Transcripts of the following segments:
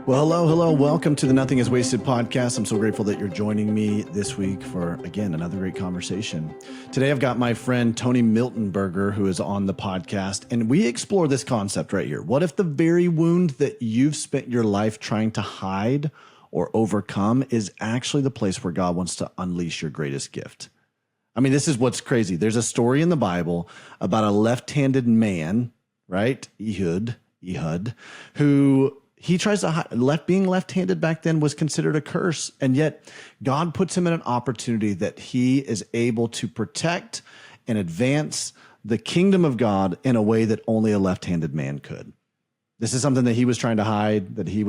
Well, hello. Welcome to the Nothing is Wasted podcast. I'm so grateful that you're joining me this week for, again, another great conversation. Today, I've got my friend Tony Miltenberger, who is on the podcast, and we explore this concept right here. What if the very wound that you've spent your life trying to hide or overcome is actually the place where God wants to unleash your greatest gift? I mean, this is what's crazy. There's a story in the Bible about a left-handed man, right? Ehud, who he tries to hide. Being left-handed back then was considered a curse. And yet God puts him in an opportunity that he is able to protect and advance the kingdom of God in a way that only a left-handed man could. This is something that he was trying to hide, that he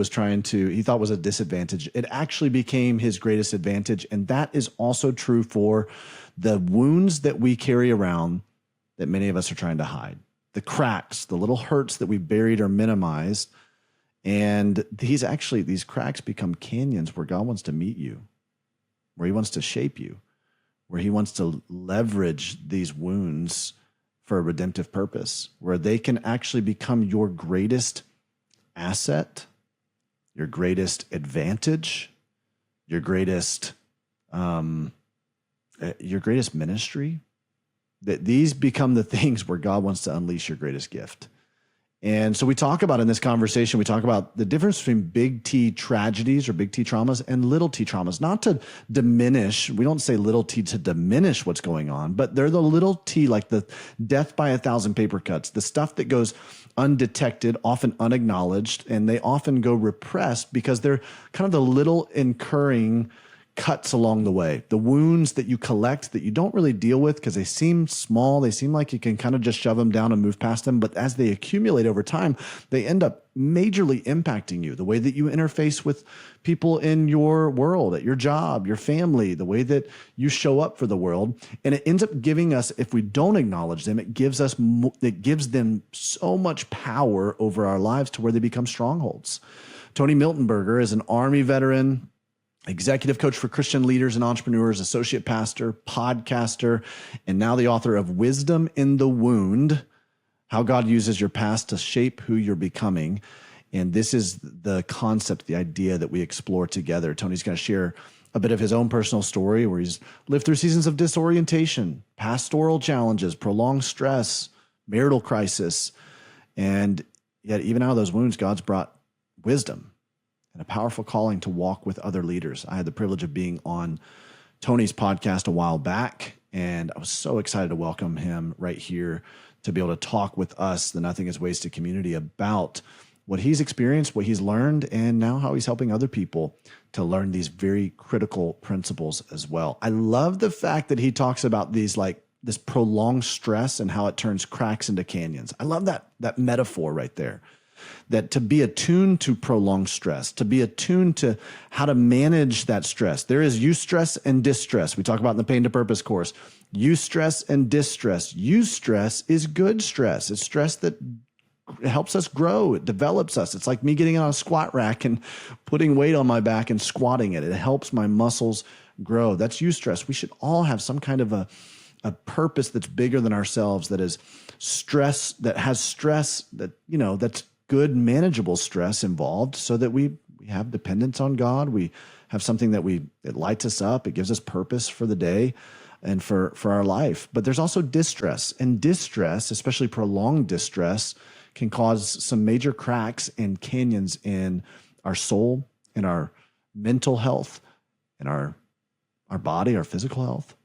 thought was a disadvantage. It actually became his greatest advantage. And that is also true for the wounds that we carry around that many of us are trying to hide. The cracks, the little hurts that we buried or minimized. And these cracks become canyons where God wants to meet you, where he wants to shape you, where he wants to leverage these wounds for a redemptive purpose, where they can actually become your greatest asset, your greatest advantage, your greatest ministry. That these become the things where God wants to unleash your greatest gift. And so we talk about in this conversation, we talk about the difference between big T tragedies or big T traumas and little T traumas, not to diminish. We don't say little T to diminish what's going on, but they're the little T, like the death by 1,000 paper cuts, the stuff that goes undetected, often unacknowledged, and they often go repressed because they're kind of the little incurring cuts along the way, the wounds that you collect that you don't really deal with because they seem small. They seem like you can kind of just shove them down and move past them. But as they accumulate over time, they end up majorly impacting you, the way that you interface with people in your world, at your job, your family, the way that you show up for the world. And it ends up giving us, if we don't acknowledge them, it gives them so much power over our lives to where they become strongholds. Tony Miltenberger is an Army veteran, executive coach for Christian leaders and entrepreneurs, associate pastor, podcaster, and now the author of Wisdom in the Wound, How God Uses Your Past to Shape Who You're Becoming. And this is the concept, the idea that we explore together. Tony's going to share a bit of his own personal story where he's lived through seasons of disorientation, pastoral challenges, prolonged stress, marital crisis. And yet even out of those wounds, God's brought wisdom and a powerful calling to walk with other leaders. I had the privilege of being on Tony's podcast a while back, and I was so excited to welcome him right here to be able to talk with us, the Nothing is Wasted community, about what he's experienced, what he's learned, and now how he's helping other people to learn these very critical principles as well. I love the fact that he talks about these, like this prolonged stress and how it turns cracks into canyons. I love that metaphor right there. That to be attuned to prolonged stress, to be attuned to how to manage that stress. There is eustress and distress. We talk about in the Pain to Purpose course. Eustress and distress. Eustress is good stress. It's stress that helps us grow. It develops us. It's like me getting on a squat rack and putting weight on my back and squatting it. It helps my muscles grow. That's eustress. We should all have some kind of a purpose that's bigger than ourselves, that is stress, that has stress that, that's good, manageable stress involved, so that we have dependence on God. We have something it lights us up. It gives us purpose for the day and for our life. But there's also distress, and distress, especially prolonged distress, can cause some major cracks and canyons in our soul, in our mental health, in our body, our physical health.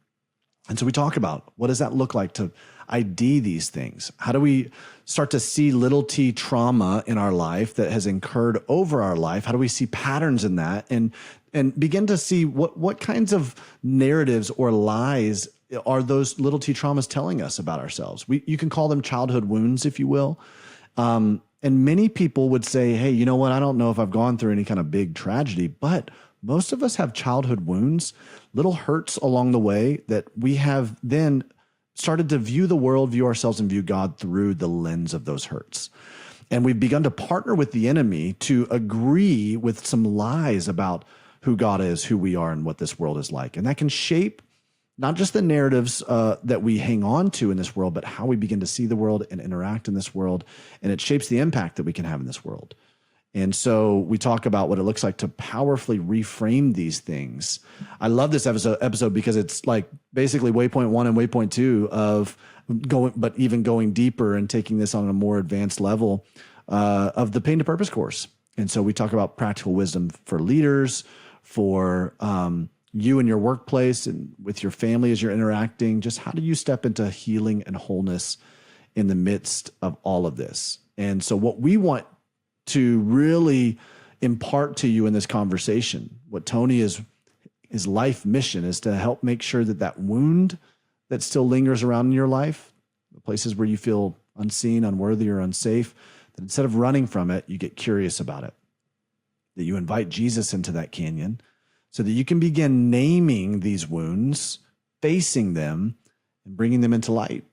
And so we talk about, what does that look like to ID these things? How do we start to see little t trauma in our life that has incurred over our life? How do we see patterns in that and begin to see what kinds of narratives or lies are those little t traumas telling us about ourselves? You can call them childhood wounds, if you will. And many people would say, hey, you know what? I don't know if I've gone through any kind of big tragedy, but most of us have childhood wounds, little hurts along the way that we have then started to view the world, view ourselves, and view God through the lens of those hurts. And we've begun to partner with the enemy to agree with some lies about who God is, who we are, and what this world is like. And that can shape not just the narratives that we hang on to in this world, but how we begin to see the world and interact in this world. And it shapes the impact that we can have in this world. And so we talk about what it looks like to powerfully reframe these things. I love this episode because it's like basically waypoint 1 and waypoint 2 of going deeper and taking this on a more advanced level of the Pain to Purpose course. And so we talk about practical wisdom for leaders, for you in your workplace and with your family as you're interacting. Just how do you step into healing and wholeness in the midst of all of this? And so what we want to really impart to you in this conversation, what Tony his life mission is to help make sure that wound that still lingers around in your life, the places where you feel unseen, unworthy, or unsafe, that instead of running from it, you get curious about it, that you invite Jesus into that canyon so that you can begin naming these wounds, facing them, and bringing them into light.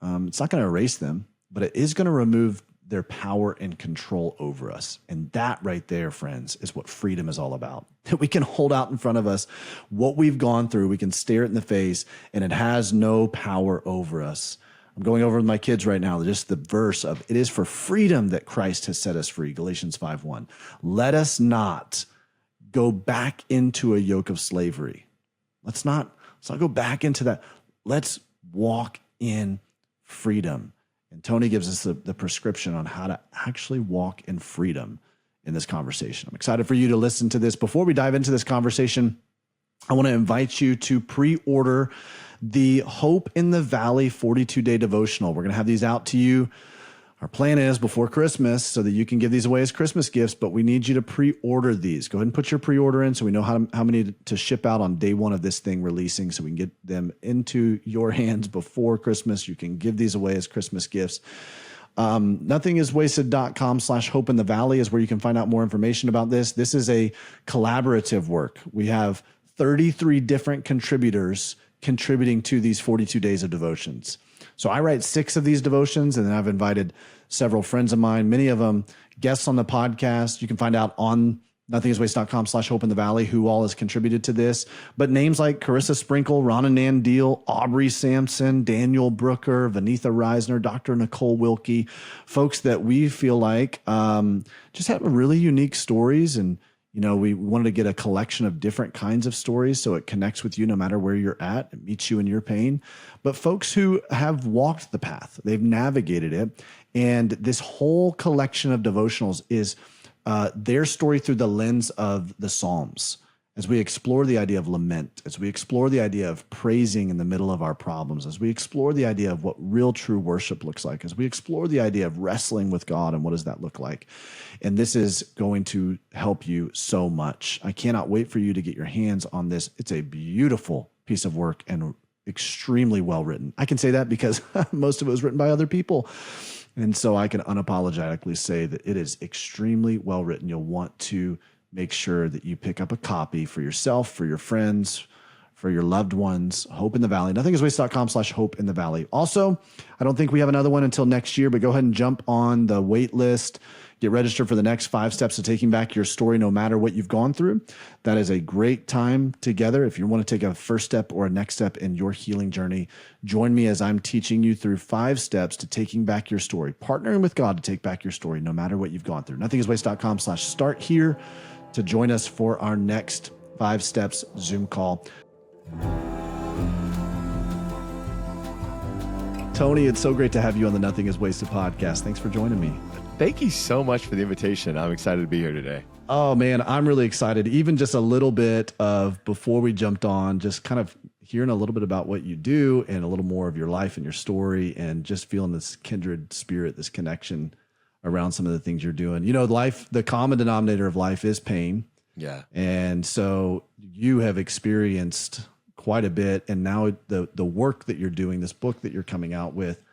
It's not going to erase them, but it is going to remove their power and control over us. And that right there, friends, is what freedom is all about. That we can hold out in front of us what we've gone through, we can stare it in the face, and it has no power over us. I'm going over with my kids right now, just the verse of, it is for freedom that Christ has set us free, Galatians 5:1. Let us not go back into a yoke of slavery. Let's not go back into that. Let's walk in freedom. And Tony gives us the prescription on how to actually walk in freedom in this conversation. I'm excited for you to listen to this. Before we dive into this conversation, I want to invite you to pre-order the Hope in the Valley 42-day devotional. We're going to have these out to you. Our plan is before Christmas so that you can give these away as Christmas gifts, but we need you to pre-order these. Go ahead and put your pre-order in so we know how many to ship out on day one of this thing releasing so we can get them into your hands before Christmas. You can give these away as Christmas gifts. Nothingiswasted.com/hope in the valley is where you can find out more information about this. This is a collaborative work. We have 33 different contributors contributing to these 42 days of devotions. So I write 6 of these devotions, and then I've invited several friends of mine, many of them guests on the podcast. You can find out on nothingiswasted.com/hope in the valley who all has contributed to this. But names like Carissa Sprinkle, Ron and Nan Deal, Aubrey Sampson, Daniel Brooker, Vanitha Reisner, Dr. Nicole Wilkie, folks that we feel like just have really unique stories. And we wanted to get a collection of different kinds of stories so it connects with you no matter where you're at. It meets you in your pain. But folks who have walked the path, they've navigated it. And this whole collection of devotionals is their story through the lens of the Psalms. As we explore the idea of lament, as we explore the idea of praising in the middle of our problems, as we explore the idea of what real true worship looks like, as we explore the idea of wrestling with God and what does that look like. And this is going to help you so much. I cannot wait for you to get your hands on this. It's a beautiful piece of work and extremely well written. I can say that because most of it was written by other people. And so I can unapologetically say that it is extremely well written. You'll want to make sure that you pick up a copy for yourself, for your friends, for your loved ones. Hope in the Valley. Nothingiswasted.com/hope in the valley. Also, I don't think we have another one until next year, but go ahead and jump on the wait list. Get registered for the next 5 steps to taking back your story, no matter what you've gone through. That is a great time together. If you want to take a first step or a next step in your healing journey, join me as I'm teaching you through 5 steps to taking back your story, partnering with God to take back your story, no matter what you've gone through. Nothingiswasted.com/start here to join us for our next 5 steps Zoom call. Tony, it's so great to have you on the Nothing is Wasted podcast. Thanks for joining me. Thank you so much for the invitation. I'm excited to be here today. Oh man, I'm really excited. Even just a little bit of before we jumped on, just kind of hearing a little bit about what you do and a little more of your life and your story and just feeling this kindred spirit, this connection around some of the things you're doing. Life, the common denominator of life is pain. Yeah. And so you have experienced quite a bit. And now the work that you're doing, this book that you're coming out with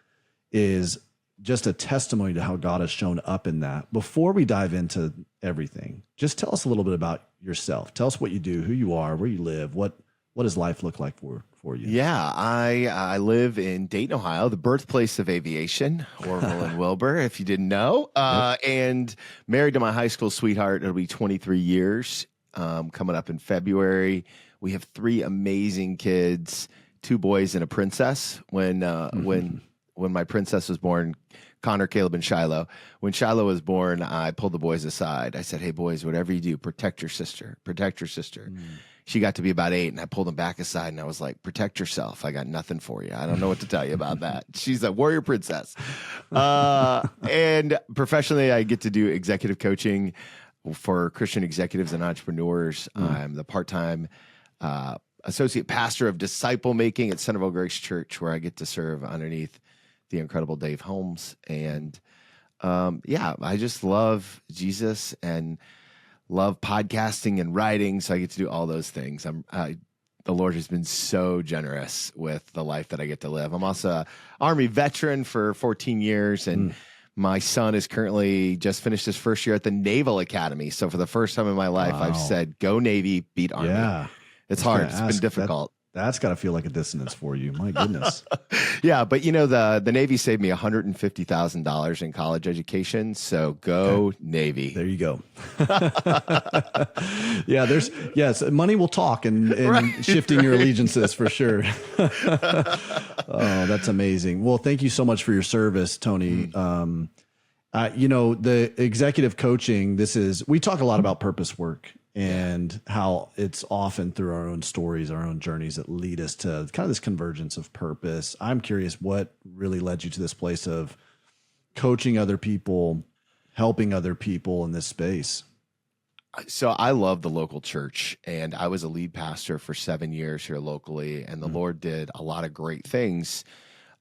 is just a testimony to how God has shown up in that. Before we dive into everything, just tell us a little bit about yourself. Tell us what you do, who you are, where you live, what does life look like for you? Yeah, I live in Dayton, Ohio, the birthplace of aviation, Orville and Wilbur, if you didn't know, and married to my high school sweetheart. It'll be 23 years coming up in February. We have 3 amazing kids, 2 boys and a princess. When my princess was born, Connor, Caleb, and Shiloh. When Shiloh was born, I pulled the boys aside. I said, "Hey, boys, whatever you do, protect your sister. Protect your sister." She got to be about 8, and I pulled them back aside, and I was like, "Protect yourself. I got nothing for you. I don't know what to tell you about that." She's a warrior princess. And professionally, I get to do executive coaching for Christian executives and entrepreneurs. I'm the part-time associate pastor of disciple making at Centerville Grace Church, where I get to serve underneath the incredible Dave Holmes. And I just love Jesus and love podcasting and writing. So I get to do all those things. The Lord has been so generous with the life that I get to live. I'm also an Army veteran for 14 years, and my son is currently just finished his first year at the Naval Academy. So for the first time in my life, I've said, "Go Navy, beat Army." Yeah. It's hard. It's been difficult. That's got to feel like a dissonance for you. My goodness. Yeah, but the Navy saved me $150,000 in college education. So go Navy. There you go. Yes, money will talk and shifting your allegiances for sure. Oh, that's amazing. Well, thank you so much for your service, Tony. The executive coaching, we talk a lot about purpose work and how it's often through our own stories, our own journeys that lead us to kind of this convergence of purpose. I'm curious what really led you to this place of coaching other people, helping other people in this space. So I love the local church, and I was a lead pastor for 7 years here locally, and the Lord did a lot of great things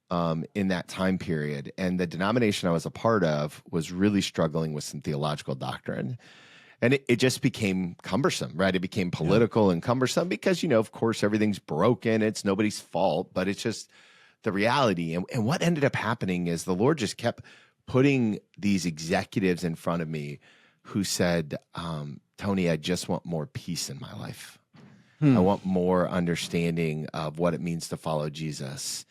in that time period. And the denomination I was a part of was really struggling with some theological doctrine. And it just became cumbersome, right? It became political and cumbersome because, of course, everything's broken. It's nobody's fault, but it's just the reality. And what ended up happening is the Lord just kept putting these executives in front of me who said, Tony, I just want more peace in my life. I want more understanding of what it means to follow Jesus.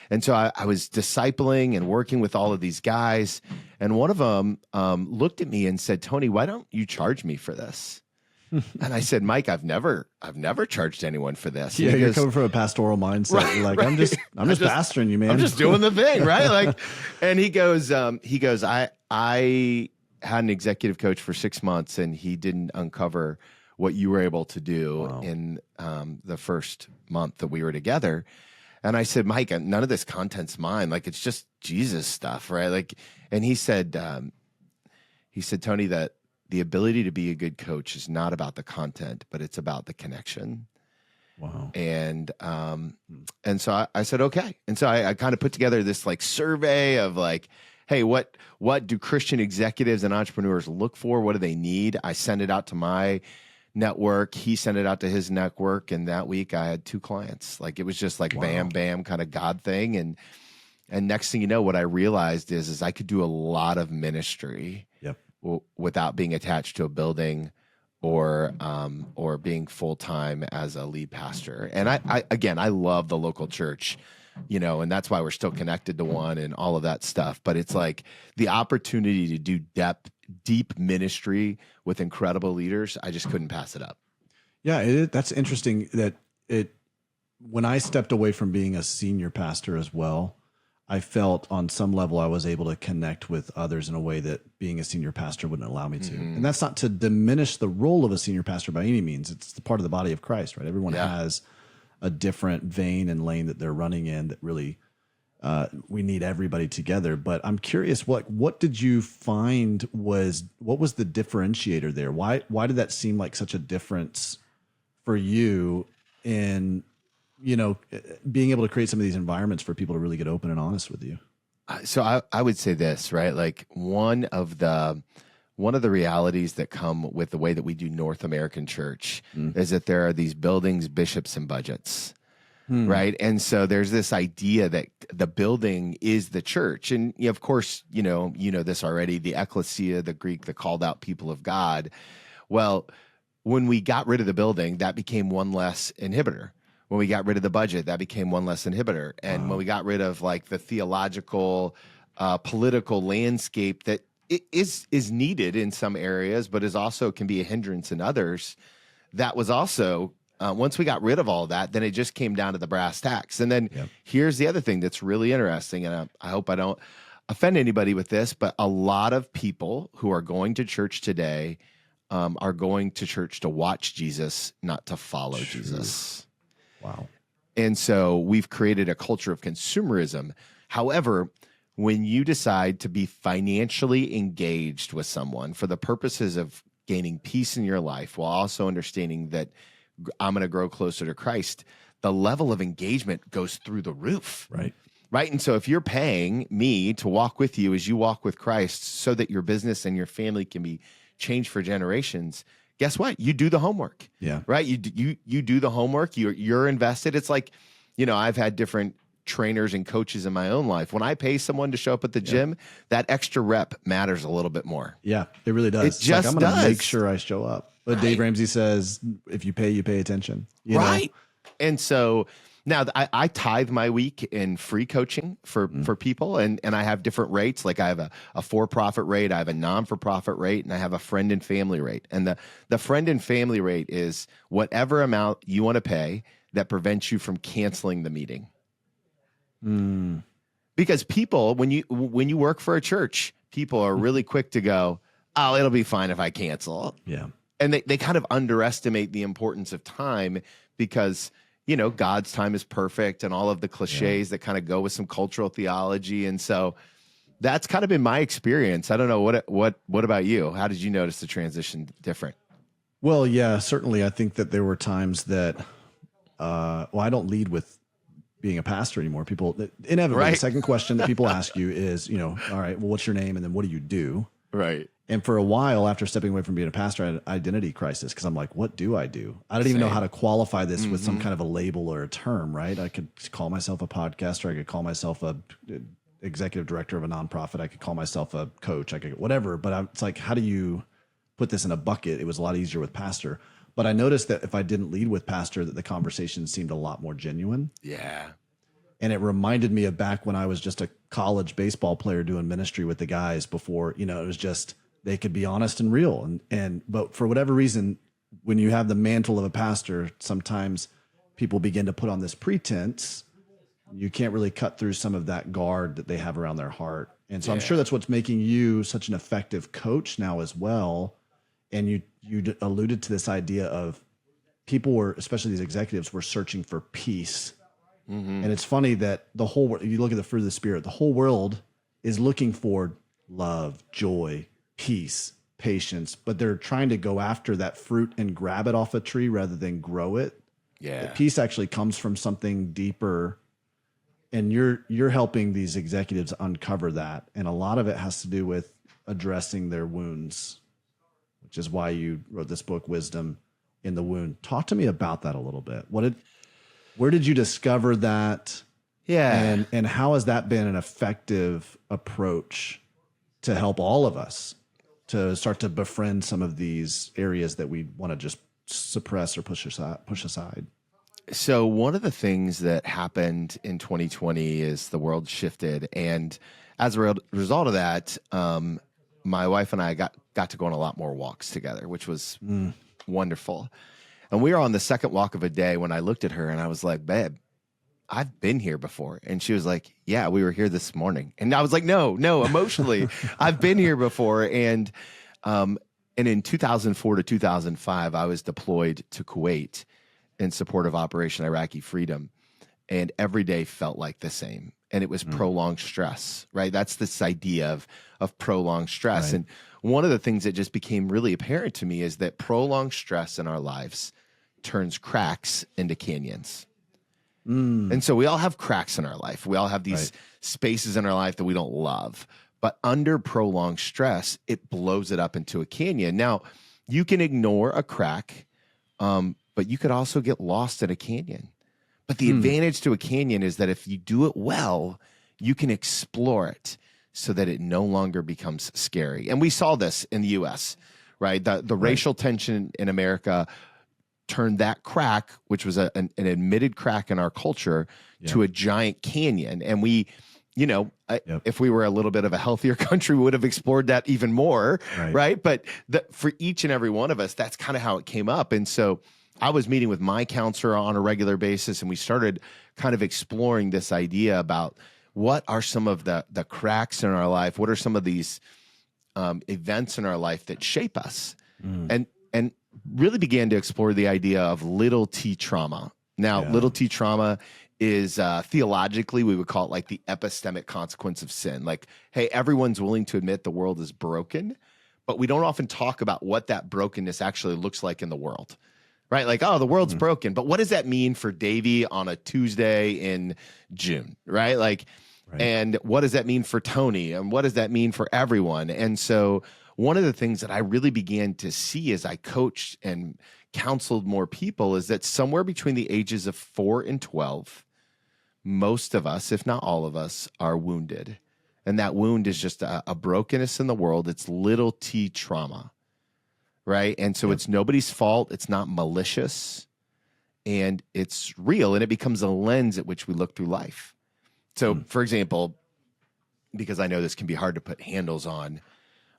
And so I was discipling and working with all of these guys. And one of them looked at me and said, "Tony, why don't you charge me for this?" And I said, "Mike, I've never charged anyone for this." Yeah, you're coming from a pastoral mindset. Right, you're like, right. I'm just pastoring you, man. I'm just doing the thing, right? And he goes, I had an executive coach for 6 months, and he didn't uncover what you were able to do in the first month that we were together. And I said, "Mike, none of this content's mine. It's just Jesus stuff, right?" And he said, "Tony, that the ability to be a good coach is not about the content, but it's about the connection." Wow. And so I said, okay. And so I kind of put together this survey of hey, what do Christian executives and entrepreneurs look for? What do they need? I sent it out to my network. He sent it out to his network. And that week I had 2 clients. It was just bam, bam kind of God thing. And next thing you know, what I realized is I could do a lot of ministry without being attached to a building or being full-time as a lead pastor. And I love the local church, and that's why we're still connected to one and all of that stuff. But it's the opportunity to do deep ministry with incredible leaders, I just couldn't pass it up. Yeah, that's interesting that when I stepped away from being a senior pastor as well, I felt on some level I was able to connect with others in a way that being a senior pastor wouldn't allow me to. And that's not to diminish the role of a senior pastor by any means. It's the part of the body of Christ, right? Everyone has a different vein and lane that they're running in that really we need everybody together. But I'm curious, what did you find what was the differentiator there? Why did that seem like such a difference for you in being able to create some of these environments for people to really get open and honest with you? So I would say this, right? One of the realities that come with the way that we do North American church is that there are these buildings, bishops, and budgets. Right. And so there's this idea that the building is the church. And of course, you know this already, the ecclesia, the Greek, the called out people of God. Well, when we got rid of the building, that became one less inhibitor. When we got rid of the budget, that became one less inhibitor. And when we got rid of the theological, political landscape that is needed in some areas, but is also can be a hindrance in others, that was also once we got rid of all of that, then it just came down to the brass tacks. And then here's the other thing that's really interesting, and I hope I don't offend anybody with this, but a lot of people who are going to church today are going to church to watch Jesus, not to follow Jesus. Wow. And so we've created a culture of consumerism. However, when you decide to be financially engaged with someone for the purposes of gaining peace in your life while also understanding that I'm going to grow closer to Christ, the level of engagement goes through the roof. Right. Right. And so if you're paying me to walk with you as you walk with Christ so that your business and your family can be changed for generations, guess what? You do the homework. Yeah. Right. You do the homework. You're invested. It's like, I've had different trainers and coaches in my own life. When I pay someone to show up at the gym, that extra rep matters a little bit more. Yeah, it really does. It just I'm going to does. make sure I show up. But Dave Ramsey says, if you pay attention. You know? And so now I tithe my week in free coaching for people, and I have different rates. Like I have a for-profit rate, I have a non-for-profit rate, and I have a friend and family rate. And the friend and family rate is whatever amount you want to pay that prevents you from canceling the meeting. Because people, when you work for a church, people are really quick to go, oh, it'll be fine if I cancel. Yeah. And they kind of underestimate the importance of time because, God's time is perfect and all of the cliches that kind of go with some cultural theology. And so that's kind of been my experience. I don't know. What about you? How did you notice the transition different? Well, yeah, certainly. I think that there were times that, I don't lead with being a pastor anymore. People inevitably, the second question that people ask you is, all right, well, what's your name? And then what do you do? Right. And for a while after stepping away from being a pastor, I had an identity crisis because I'm like, what do? I don't even know how to qualify this with some kind of a label or a term, right? I could call myself a podcaster. I could call myself a executive director of a nonprofit. I could call myself a coach. I could whatever. But it's like, how do you put this in a bucket? It was a lot easier with pastor. But I noticed that if I didn't lead with pastor, that the conversation seemed a lot more genuine. Yeah. And it reminded me of back when I was just a college baseball player doing ministry with the guys before, it was just, they could be honest and real. But for whatever reason, when you have the mantle of a pastor, sometimes people begin to put on this pretense. You can't really cut through some of that guard that they have around their heart. And so I'm sure that's what's making you such an effective coach now as well. And you alluded to this idea of people were, especially these executives, were searching for peace. And it's funny that the whole world, you look at the fruit of the Spirit, the whole world is looking for love, joy, peace, patience, but they're trying to go after that fruit and grab it off a tree rather than grow it. Yeah. The peace actually comes from something deeper. And you're helping these executives uncover that. And a lot of it has to do with addressing their wounds, which is why you wrote this book, Wisdom in the Wound. Talk to me about that a little bit. Where did you discover that? Yeah. And how has that been an effective approach to help all of us to start to befriend some of these areas that we want to just suppress or push aside? So one of the things that happened in 2020 is the world shifted. And as a result of that, my wife and I got to go on a lot more walks together, which was wonderful. And we were on the second walk of a day when I looked at her and I was like, babe, I've been here before. And she was like, yeah, we were here this morning. And I was like, no, emotionally, I've been here before. And in 2004 to 2005, I was deployed to Kuwait in support of Operation Iraqi Freedom. And every day felt like the same. And it was prolonged stress, right? That's this idea of prolonged stress. Right. And one of the things that just became really apparent to me is that prolonged stress in our lives turns cracks into canyons. And so we all have cracks in our life. We all have these spaces in our life that we don't love. But under prolonged stress, it blows it up into a canyon. Now, you can ignore a crack, but you could also get lost in a canyon. But the advantage to a canyon is that if you do it well, you can explore it so that it no longer becomes scary. And we saw this in the U.S., right? The racial tension in America turned that crack, which was an admitted crack in our culture, to a giant canyon. And we, if we were a little bit of a healthier country, we would have explored that even more, right? But for each and every one of us, that's kind of how it came up. And so I was meeting with my counselor on a regular basis, and we started kind of exploring this idea about what are some of the cracks in our life, what are some of these events in our life that shape us, and really began to explore the idea of little t trauma. Now, little t trauma is theologically, we would call it like the epistemic consequence of sin. Like, hey, everyone's willing to admit the world is broken, but we don't often talk about what that brokenness actually looks like in the world. Right? Like, oh, the world's broken. But what does that mean for Davey on a Tuesday in June? Right? Like, and what does that mean for Tony? And what does that mean for everyone? And so one of the things that I really began to see as I coached and counseled more people is that somewhere between the ages of 4 and 12, most of us, if not all of us, are wounded. And that wound is just a brokenness in the world. It's little t trauma. Right. And so it's nobody's fault. It's not malicious, and it's real. And it becomes a lens at which we look through life. So, for example, because I know this can be hard to put handles on,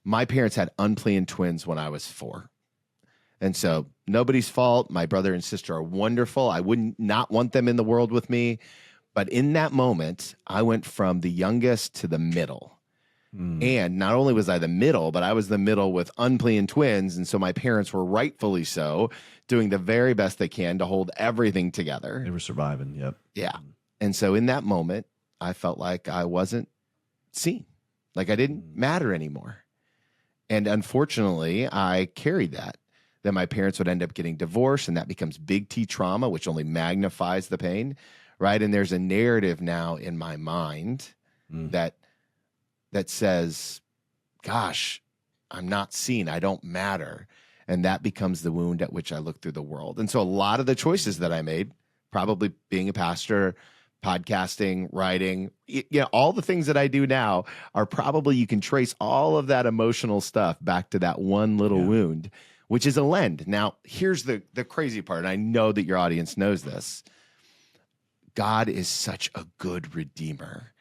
my parents had unplanned twins when I was 4. And so nobody's fault. My brother and sister are wonderful. I wouldn't not want them in the world with me. But in that moment, I went from the youngest to the middle. And not only was I the middle, but I was the middle with unplanned twins. And so my parents were rightfully so doing the very best they can to hold everything together. They were surviving. Yep. Yeah. And so in that moment, I felt like I wasn't seen, like I didn't matter anymore. And unfortunately, I carried that. Then my parents would end up getting divorced, and that becomes big T trauma, which only magnifies the pain. Right. And there's a narrative now in my mind that says, gosh, I'm not seen. I don't matter. And that becomes the wound at which I look through the world. And so a lot of the choices that I made, probably being a pastor, podcasting, writing, all the things that I do now are probably, you can trace all of that emotional stuff back to that one little wound, which is a lens. Now, here's the crazy part. And I know that your audience knows this. God is such a good redeemer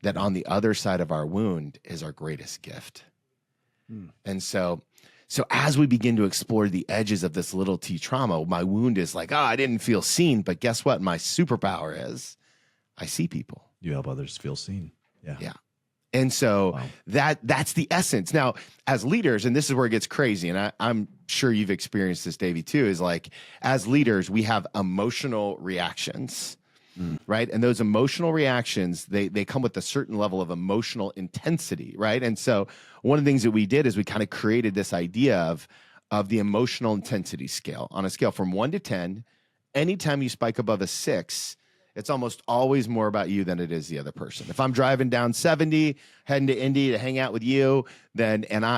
that on the other side of our wound is our greatest gift. And so as we begin to explore the edges of this little t trauma, my wound is like, I didn't feel seen. But guess what? My superpower is I see people. You help others feel seen. Yeah. Yeah. And so that's the essence. Now, as leaders, and this is where it gets crazy, and I'm sure you've experienced this, Davey, too, is like, as leaders, we have emotional reactions. Right. And those emotional reactions, they come with a certain level of emotional intensity. Right. And so one of the things that we did is we kind of created this idea of the emotional intensity scale. On a scale from 1 to 10, anytime you spike above a 6, it's almost always more about you than it is the other person. If I'm driving down 70, heading to Indy to hang out with you,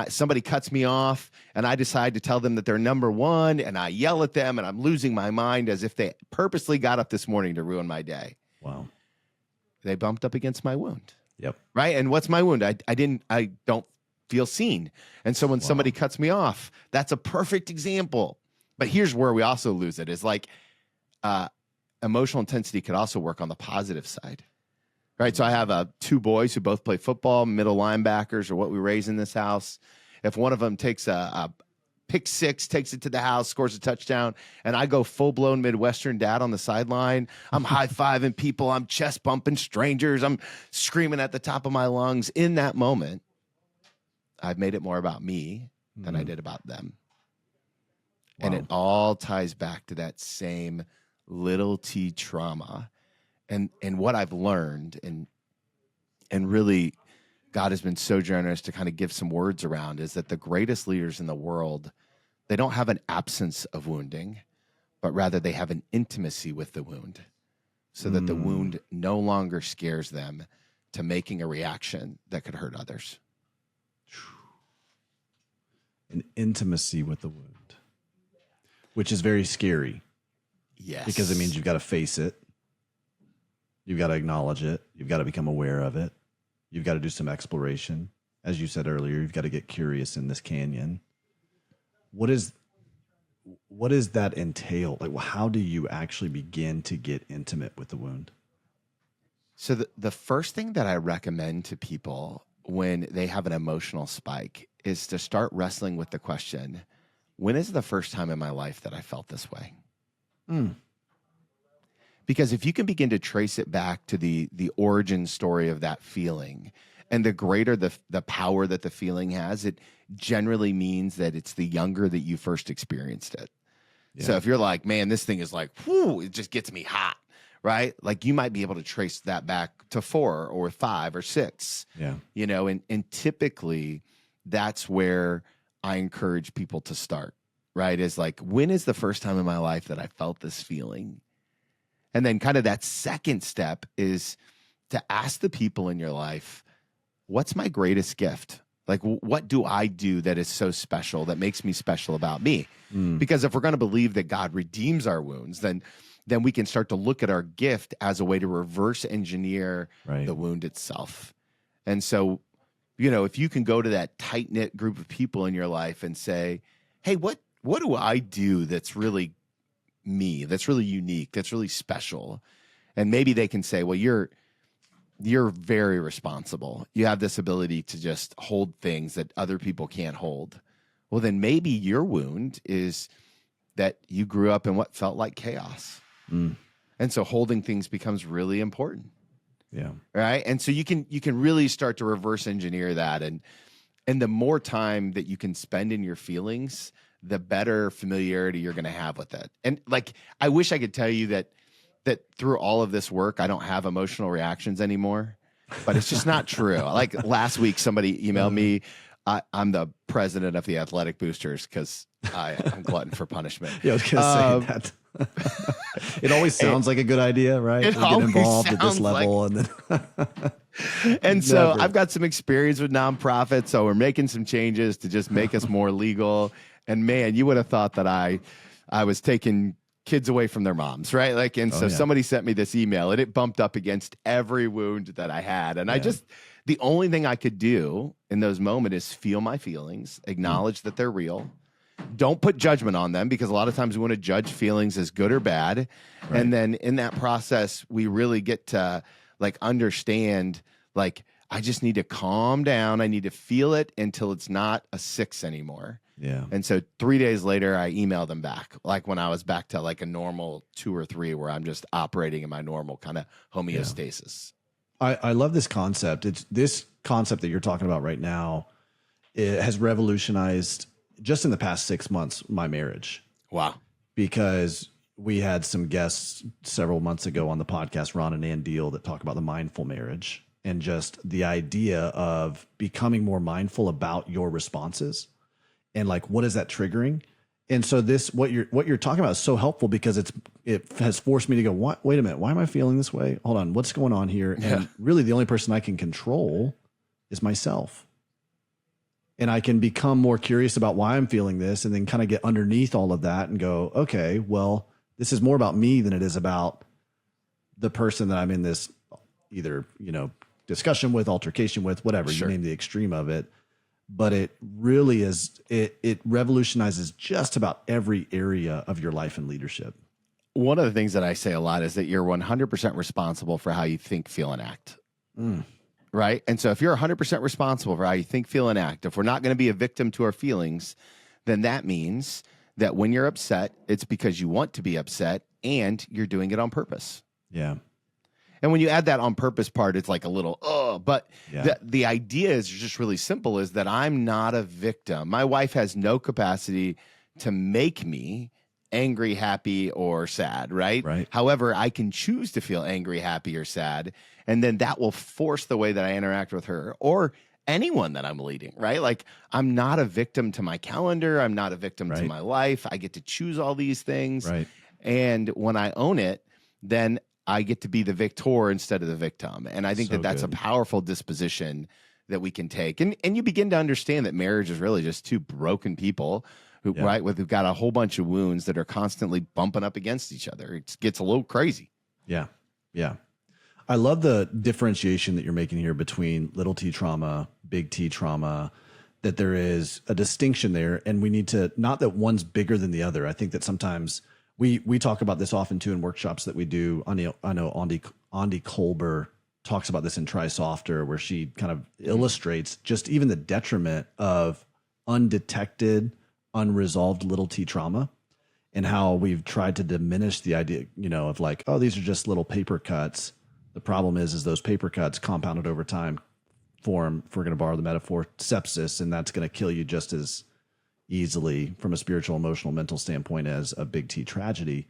somebody cuts me off and I decide to tell them that they're number 1 and I yell at them and I'm losing my mind as if they purposely got up this morning to ruin my day. Wow. They bumped up against my wound. Yep. Right. And what's my wound? I don't feel seen. And so when somebody cuts me off, that's a perfect example. But here's where we also lose it is like, emotional intensity could also work on the positive side, right? So I have 2 boys who both play football, middle linebackers, or what we raise in this house. If one of them takes a pick 6, takes it to the house, scores a touchdown, and I go full-blown Midwestern dad on the sideline, I'm high-fiving people, I'm chest bumping strangers, I'm screaming at the top of my lungs. In that moment, I've made it more about me than I did about them. Wow. And it all ties back to that same little t trauma. And what I've learned, and really God has been so generous to kind of give some words around, is that the greatest leaders in the world, they don't have an absence of wounding, but rather they have an intimacy with the wound, so that the wound no longer scares them to making a reaction that could hurt others. An intimacy with the wound, which is very scary. Yes. Because it means you've got to face it. You've got to acknowledge it. You've got to become aware of it. You've got to do some exploration. As you said earlier, you've got to get curious in this canyon. What does that entail? Like, how do you actually begin to get intimate with the wound? So the first thing that I recommend to people when they have an emotional spike is to start wrestling with the question, when is the first time in my life that I felt this way? Mm. Because if you can begin to trace it back to the origin story of that feeling, and the greater the power that the feeling has, it generally means that it's the younger that you first experienced it. Yeah. So if you're like, man, this thing is like, whoo, it just gets me hot, right? Like you might be able to trace that back to 4 or 5 or 6. Yeah. You know, and typically that's where I encourage people to start, right? Is like, when is the first time in my life that I felt this feeling? And then kind of that second step is to ask the people in your life, what's my greatest gift? Like, what do I do that is so special, that makes me special about me? Because if we're going to believe that God redeems our wounds, then we can start to look at our gift as a way to reverse engineer the wound itself. And so, you know, if you can go to that tight-knit group of people in your life and say, hey, what do I do that's really me, that's really unique, that's really special? And maybe they can say, well, you're very responsible. You have this ability to just hold things that other people can't hold. Well, then maybe your wound is that you grew up in what felt like chaos. And so holding things becomes really important. Yeah. Right. And so you can really start to reverse engineer that. And the more time that you can spend in your feelings, the better familiarity you're going to have with it. And like, I wish I could tell you that through all of this work, I don't have emotional reactions anymore, but it's just not true. Like last week, somebody emailed me. I'm the president of the Athletic Boosters because I'm glutton for punishment. Yeah, I was going to say that. It always sounds like a good idea, right? It We get involved at this sounds level, and then and so I've got some experience with nonprofits, so we're making some changes to just make us more legal. And man, you would have thought that I was taking kids away from their moms, right? Like, and so somebody sent me this email, and it bumped up against every wound that I had. And the only thing I could do in those moments is feel my feelings, acknowledge that they're real. Don't put judgment on them, because a lot of times we want to judge feelings as good or bad. Right. And then in that process, we really get to like understand, like, I just need to calm down. I need to feel it until it's not a 6 anymore. Yeah. And so 3 days later, I emailed them back, like when I was back to like a normal 2 or 3, where I'm just operating in my normal kind of homeostasis. I love this concept. It's this concept that you're talking about right now. It has revolutionized, just in the past 6 months, my marriage. Wow. Because we had some guests several months ago on the podcast, Ron and Ann Deal, that talk about the mindful marriage and just the idea of becoming more mindful about your responses and like, what is that triggering? And so what you're talking about is so helpful, because it has forced me to go, what? Wait a minute, why am I feeling this way? Hold on, what's going on here? Yeah. And really, the only person I can control is myself. And I can become more curious about why I'm feeling this, and then kind of get underneath all of that and go, okay, well, this is more about me than it is about the person that I'm in this either, discussion with, altercation with, whatever, you name the extreme of it. But it really is, it revolutionizes just about every area of your life and leadership. One of the things that I say a lot is that you're 100% responsible for how you think, feel, and act. Right? And so if you're 100% responsible for how you think, feel, and act, if we're not going to be a victim to our feelings, then that means that when you're upset, it's because you want to be upset and you're doing it on purpose. Yeah. And when you add that on purpose part, it's like a little, but the idea is just really simple, is that I'm not a victim. My wife has no capacity to make me angry, happy, or sad, right? However, I can choose to feel angry, happy, or sad, and then that will force the way that I interact with her or anyone that I'm leading, right? Like, I'm not a victim to my calendar. I'm not a victim to my life. I get to choose all these things. Right. And when I own it, then I get to be the victor instead of the victim. And I think that's a powerful disposition that we can take. And you begin to understand that marriage is really just two broken people who've got a whole bunch of wounds that are constantly bumping up against each other. It gets a little crazy. Yeah. Yeah. I love the differentiation that you're making here between little T trauma, big T trauma, that there is a distinction there. And we need to, not that one's bigger than the other. I think that sometimes we talk about this often too in workshops that we do. I know Andi Kolber talks about this in Try Softer, where she kind of illustrates just even the detriment of undetected, unresolved little T trauma. and how we've tried to diminish the idea, of like, oh, these are just little paper cuts. The problem is those paper cuts compounded over time form, if we're going to borrow the metaphor, sepsis, and that's going to kill you just as easily from a spiritual, emotional, mental standpoint as a big T tragedy.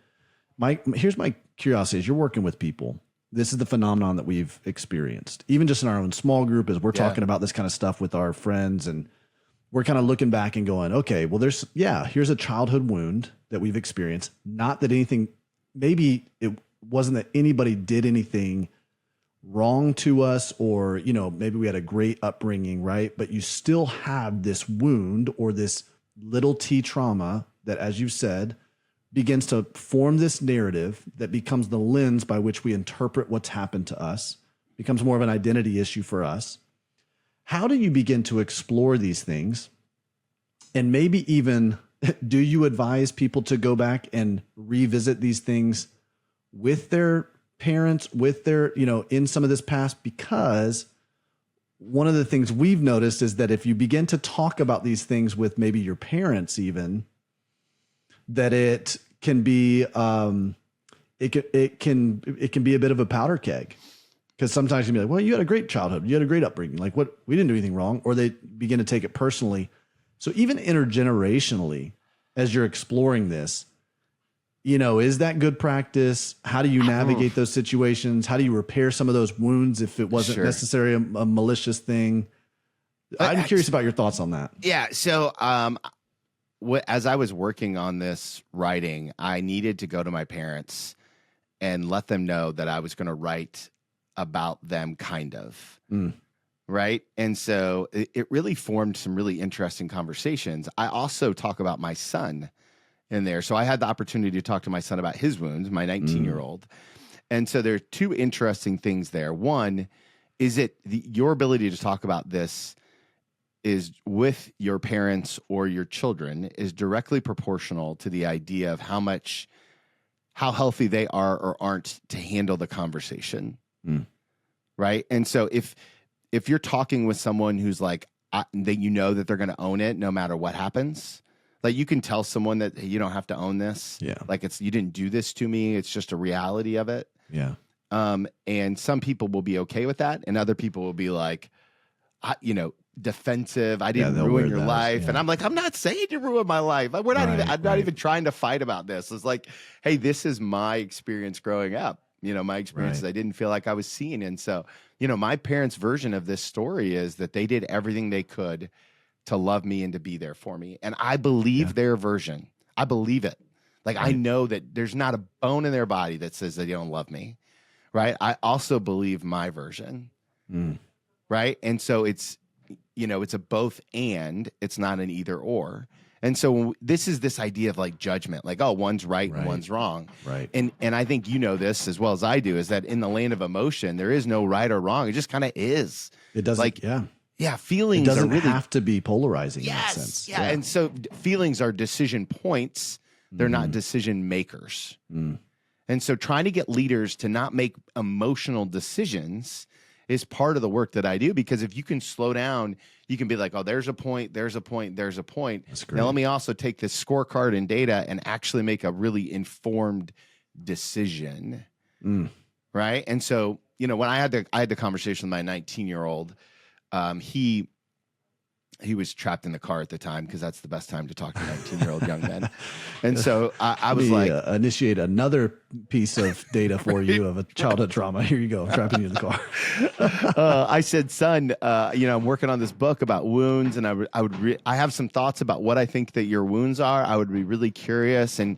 Here's my curiosity: as you're working with people, this is the phenomenon that we've experienced, even just in our own small group, as we're talking about this kind of stuff with our friends, and we're kind of looking back and going, okay, well, here's a childhood wound that we've experienced. Not that anything, maybe it wasn't that anybody did anything wrong to us, or, maybe we had a great upbringing, right? But you still have this wound or this little T trauma that, as you said, begins to form this narrative that becomes the lens by which we interpret what's happened to us, becomes more of an identity issue for us. How do you begin to explore these things? And maybe even, do you advise people to go back and revisit these things with their parents, with their, in some of this past? Because one of the things we've noticed is that if you begin to talk about these things with maybe your parents, even, that it can be it can be a bit of a powder keg, because sometimes you can be like, well, you had a great childhood, you had a great upbringing, like, what, we didn't do anything wrong, or they begin to take it personally. So even intergenerationally, as you're exploring this, is that good practice? How do you navigate those situations? How do you repair some of those wounds if it wasn't necessarily a malicious thing? I'm curious about your thoughts on that. Yeah. So, as I was working on this writing, I needed to go to my parents and let them know that I was going to write about them, kind of. Right. And so it really formed some really interesting conversations. I also talk about my son in there. So I had the opportunity to talk to my son about his wounds, my 19-year-old. And so there are two interesting things there. One is your ability to talk about this is with your parents or your children is directly proportional to the idea of how healthy they are or aren't to handle the conversation. Right. And so if you're talking with someone who's like, that that they're going to own it no matter what happens, like, you can tell someone that, hey, you don't have to own this. Yeah. Like, you didn't do this to me. It's just a reality of it. Yeah. And some people will be okay with that. And other people will be like, defensive. I didn't ruin your life. Yeah. And I'm like, I'm not saying you ruined my life. I'm not even trying to fight about this. It's like, hey, this is my experience growing up. My experiences, I didn't feel like I was seen. And so, my parents' version of this story is that they did everything they could to love me and to be there for me. And I believe their version. I believe it. Like, I know that there's not a bone in their body that says that they don't love me. Right. I also believe my version. Right. And so it's a both and, it's not an either or. And so this is this idea of like judgment, like, oh, one's right and one's wrong. Right. And I think this as well as I do, is that in the land of emotion, there is no right or wrong. It just kind of is. It doesn't, feelings it doesn't really have to be polarizing in that sense. Yeah. And so feelings are decision points. They're not decision makers. And so trying to get leaders to not make emotional decisions is part of the work that I do, because if you can slow down, you can be like, oh, there's a point, there's a point, there's a point. Now let me also take this scorecard and data and actually make a really informed decision. Right. And so, when I had the conversation with my 19-year-old, he was trapped in the car at the time, because that's the best time to talk to 19-year-old young men. And so I was like, initiate another piece of data for you of a childhood trauma. Here you go. I'm trapping you in the car. I said, son, I'm working on this book about wounds, and I have some thoughts about what I think that your wounds are. I would be really curious. And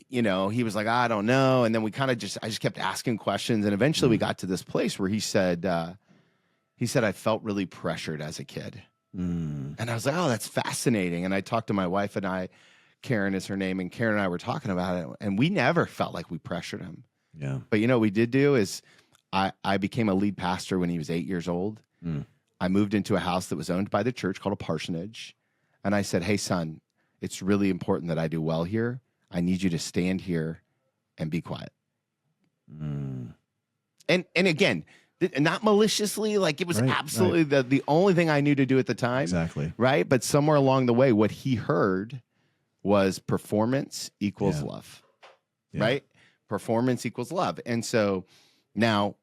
he was like, I don't know. And then I just kept asking questions. And eventually we got to this place where he said, I felt really pressured as a kid. And I was like, oh, that's fascinating. And I talked to my wife and I, Karen is her name, and Karen and I were talking about it, and we never felt like we pressured him. Yeah. But what we did do is I became a lead pastor when he was 8 years old. I moved into a house that was owned by the church called a parsonage. And I said, hey, son, it's really important that I do well here. I need you to stand here and be quiet. And again, not maliciously, like it was absolutely the only thing I knew to do at the time. Exactly. Right. But somewhere along the way, what he heard was performance equals Yeah. love, Yeah. right? Performance equals love. And so now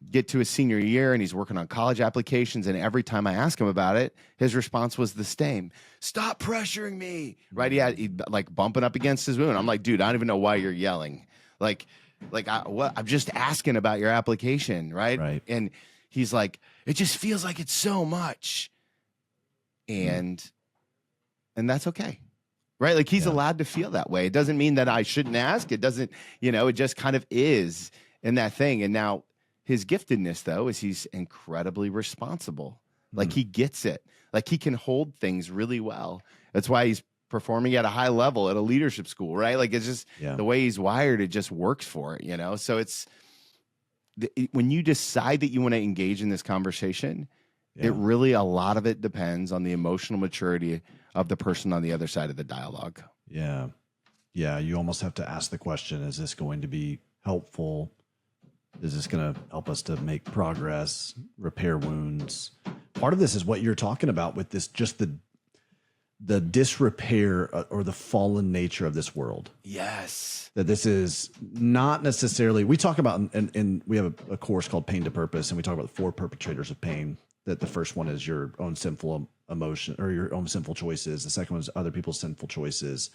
get to his senior year and he's working on college applications. And every time I ask him about it, his response was the same. Stop pressuring me. Right. He like bumping up against his wound. I'm like, dude, I don't even know why you're yelling. I'm just asking about your application. Right. And he's like, it just feels like it's so much. And that's okay. Right. Like he's allowed to feel that way. It doesn't mean that I shouldn't ask. It doesn't, it just kind of is in that thing. And now his giftedness, though, is he's incredibly responsible. Like he gets it. Like he can hold things really well. That's why he's performing at a high level at a leadership school, right? Like it's just the way he's wired, it just works for it, So it's when you decide that you want to engage in this conversation, it really, a lot of it depends on the emotional maturity of the person on the other side of the dialogue. Yeah. Yeah. You almost have to ask the question, is this going to be helpful? Is this going to help us to make progress, repair wounds? Part of this is what you're talking about with this, just the disrepair or the fallen nature of this world. Yes. That this is not necessarily, we talk about, and we have a course called Pain to Purpose, and we talk about the 4 perpetrators of pain. That the first one is your own sinful emotion or your own sinful choices. The second one is other people's sinful choices.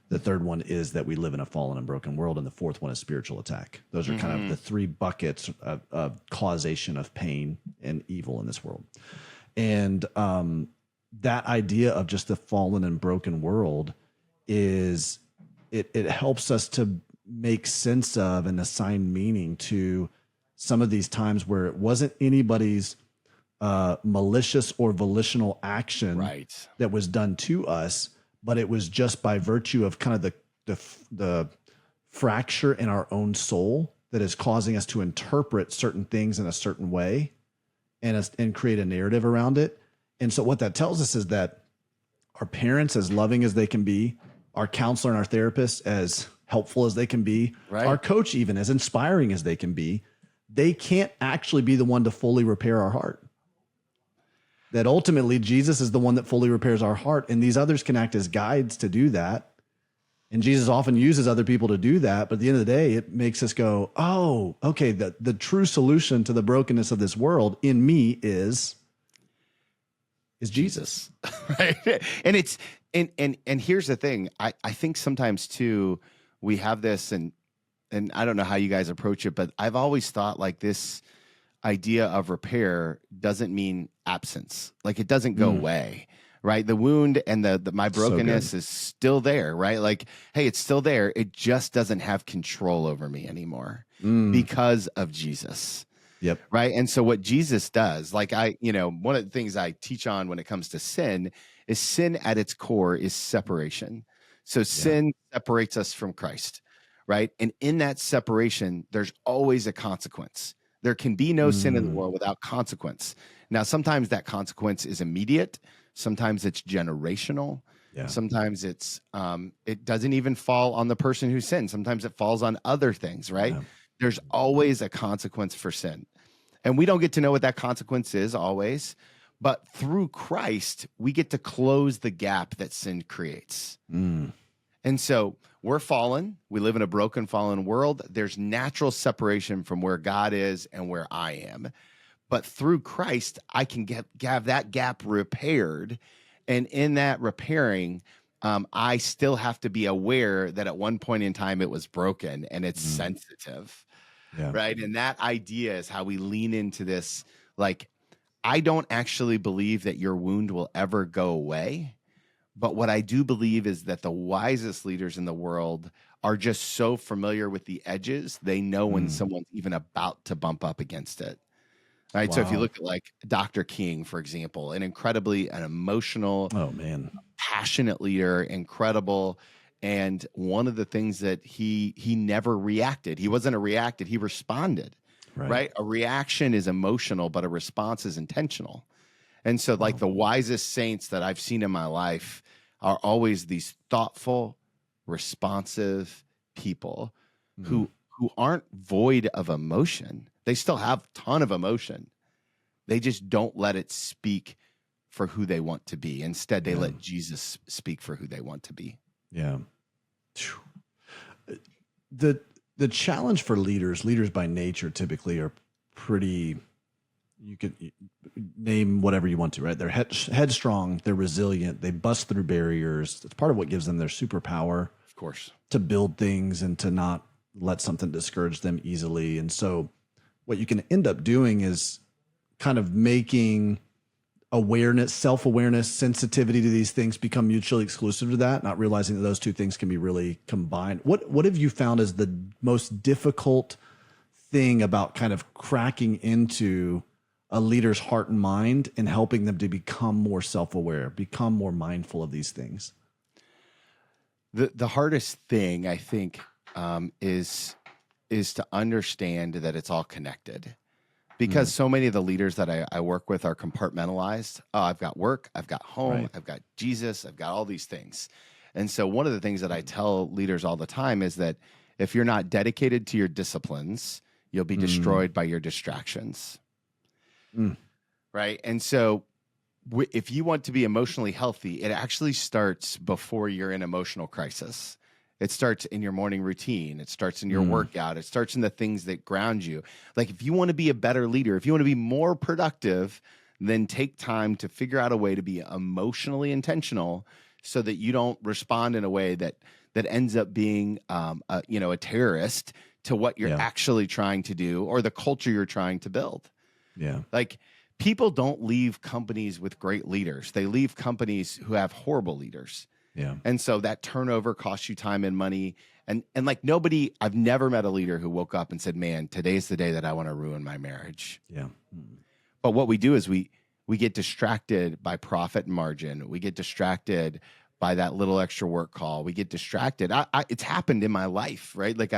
The third one is that we live in a fallen and broken world. And the fourth one is spiritual attack. Those are kind of the 3 buckets of causation of pain and evil in this world. And that idea of just the fallen and broken world is, it helps us to make sense of and assign meaning to some of these times where it wasn't anybody's malicious or volitional action that was done to us, but it was just by virtue of kind of the fracture in our own soul that is causing us to interpret certain things in a certain way and create a narrative around it. And so what that tells us is that our parents, as loving as they can be, our counselor and our therapist, as helpful as they can be, our coach, even as inspiring as they can be, they can't actually be the one to fully repair our heart. That ultimately Jesus is the one that fully repairs our heart, and these others can act as guides to do that. And Jesus often uses other people to do that. But at the end of the day, it makes us go, oh, okay, the true solution to the brokenness of this world in me is Jesus. Right. And it's, and here's the thing. I think sometimes too, we have this, and I don't know how you guys approach it, but I've always thought like this idea of repair doesn't mean absence. Like it doesn't go away, right? The wound and my brokenness is still there, right? Like, hey, it's still there. It just doesn't have control over me anymore because of Jesus. Yep. Right. And so what Jesus does, like one of the things I teach on when it comes to sin is sin at its core is separation. So sin separates us from Christ, right? And in that separation, there's always a consequence. There can be no sin in the world without consequence. Now, sometimes that consequence is immediate. Sometimes it's generational. Yeah. Sometimes it's it doesn't even fall on the person who sinned. Sometimes it falls on other things, right? Yeah. There's always a consequence for sin. And we don't get to know what that consequence is always. But through Christ, we get to close the gap that sin creates. And so we're fallen. We live in a broken, fallen world. There's natural separation from where God is and where I am. But through Christ, I can have that gap repaired. And in that repairing, I still have to be aware that at one point in time it was broken and it's sensitive. Yeah. Right. And that idea is how we lean into this. Like, I don't actually believe that your wound will ever go away. But what I do believe is that the wisest leaders in the world are just so familiar with the edges. They know when someone's even about to bump up against it. Right. Wow. So if you look at like Dr. King, for example, an emotional, passionate leader, incredible. And one of the things that he never reacted. He wasn't a reacted. He responded. Right. A reaction is emotional, but a response is intentional. And so like the wisest saints that I've seen in my life are always these thoughtful, responsive people who aren't void of emotion. They still have a ton of emotion. They just don't let it speak for who they want to be. Instead, they let Jesus speak for who they want to be. Yeah. Phew. The challenge for leaders by nature typically are pretty, you could name whatever you want to, right? They're headstrong, they're resilient, they bust through barriers. It's part of what gives them their superpower. Of course. To build things and to not let something discourage them easily. And so what you can end up doing is kind of making awareness, self-awareness, sensitivity to these things become mutually exclusive to that, not realizing that those two things can be really combined. What have you found as the most difficult thing about kind of cracking into a leader's heart and mind and helping them to become more self-aware, become more mindful of these things? The hardest thing, I think, is to understand that it's all connected. Because so many of the leaders that I work with are compartmentalized. Oh, I've got work, I've got home, Right. I've got Jesus, I've got all these things. And so one of the things that I tell leaders all the time is that if you're not dedicated to your disciplines, you'll be destroyed by your distractions. Right? And so if you want to be emotionally healthy, it actually starts before you're in emotional crisis. It starts in your morning routine. It starts in your workout. It starts in the things that ground you. Like if you want to be a better leader, if you want to be more productive, then take time to figure out a way to be emotionally intentional so that you don't respond in a way that ends up being a terrorist to what you're actually trying to do or the culture you're trying to build. Yeah. Like people don't leave companies with great leaders. They leave companies who have horrible leaders. Yeah. And so that turnover costs you time and money. And like I've never met a leader who woke up and said, man, today's the day that I want to ruin my marriage. Yeah. But what we do is we get distracted by profit and margin. We get distracted by that little extra work call. We get distracted. It's happened in my life, right? Like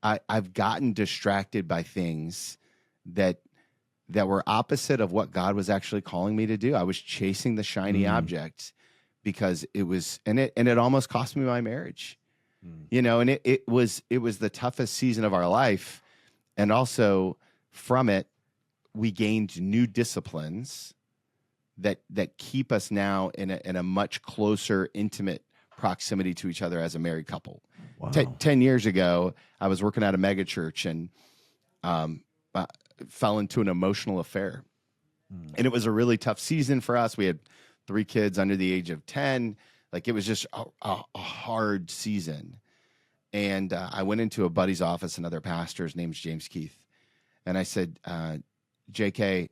I've gotten distracted by things that were opposite of what God was actually calling me to do. I was chasing the shiny object because it was, and it almost cost me my marriage, and it was the toughest season of our life. And also from it, we gained new disciplines that keep us now in a much closer, intimate proximity to each other as a married couple. Wow. 10 years ago, I was working at a mega church and fell into an emotional affair. And it was a really tough season for us. We had 3 kids under the age of 10. Like it was just a hard season. And I went into a buddy's office, another pastor, his name's James Keith. And I said, JK,